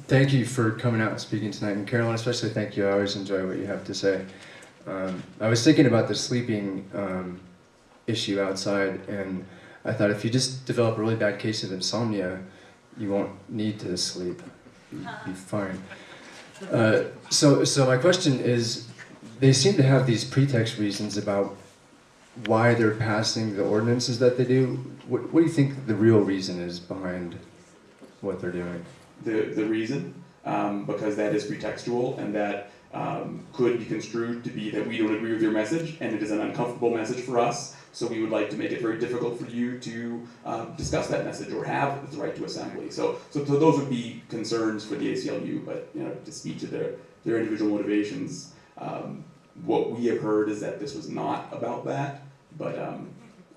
Thank you for coming out and speaking tonight. And Carolyn, especially thank you. I always enjoy what you have to say. I was thinking about the sleeping issue outside, and I thought if you just develop a really bad case of insomnia, you won't need to sleep. You'll be fine. So my question is, they seem to have these pretext reasons about why they're passing the ordinances that they do. What do you think the real reason is behind what they're doing? The reason, because that is pretextual, and that could be construed to be that we don't agree with your message, and it is an uncomfortable message for us, so we would like to make it very difficult for you to discuss that message or have the right to assembly. So those would be concerns for the ACLU, but to speak to their individual motivations, what we have heard is that this was not about that, but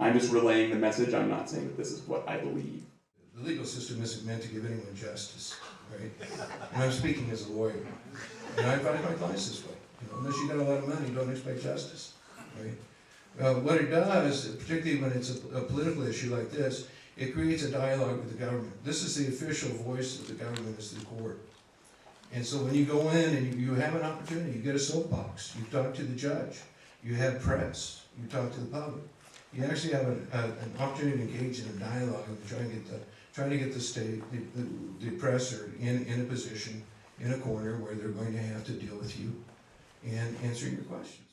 I'm just relaying the message. I'm not saying that this is what I believe. The legal system isn't meant to give anyone justice, right? And I'm speaking as a lawyer. And I advise my clients this way. Unless you got a lot of money, don't expect justice, right? What it does, particularly when it's a political issue like this, it creates a dialogue with the government. This is the official voice of the government, is the court. And so when you go in and you have an opportunity, you get a soapbox, you talk to the judge, you have press, you talk to the public. You actually have an opportunity to engage in a dialogue and try to get the state, the oppressor in a position, in a corner where they're going to have to deal with you and answer your questions.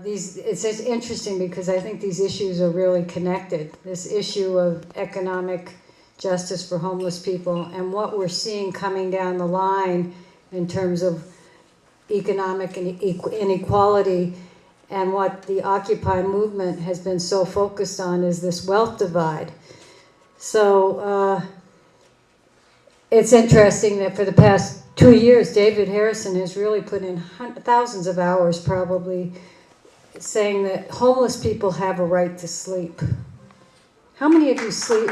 It's just interesting because I think these issues are really connected. This issue of economic justice for homeless people and what we're seeing coming down the line in terms of economic inequality, and what the Occupy movement has been so focused on is this wealth divide. So it's interesting that for the past 2 years, David Harrison has really put in thousands of hours probably saying that homeless people have a right to sleep. How many of you sleep?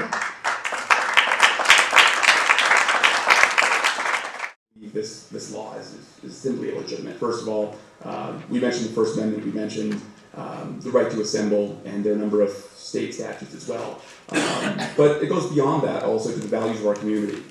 This law is simply illegitimate. First of all, we mentioned the First Amendment, we mentioned the right to assemble, and there are a number of state statutes as well. But it goes beyond that also to the values of our community.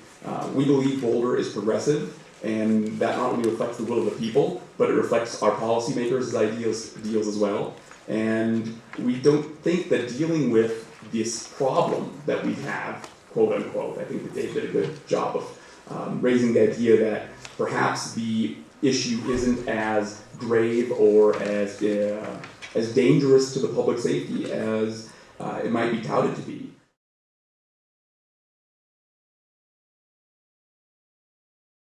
We believe Boulder is progressive, and that not only reflects the will of the people, but it reflects our policymakers' ideals as well. And we don't think that dealing with this problem that we have, quote unquote, I think that Dave did a good job of raising the idea that perhaps the issue isn't as grave or as dangerous to the public safety as it might be touted to be.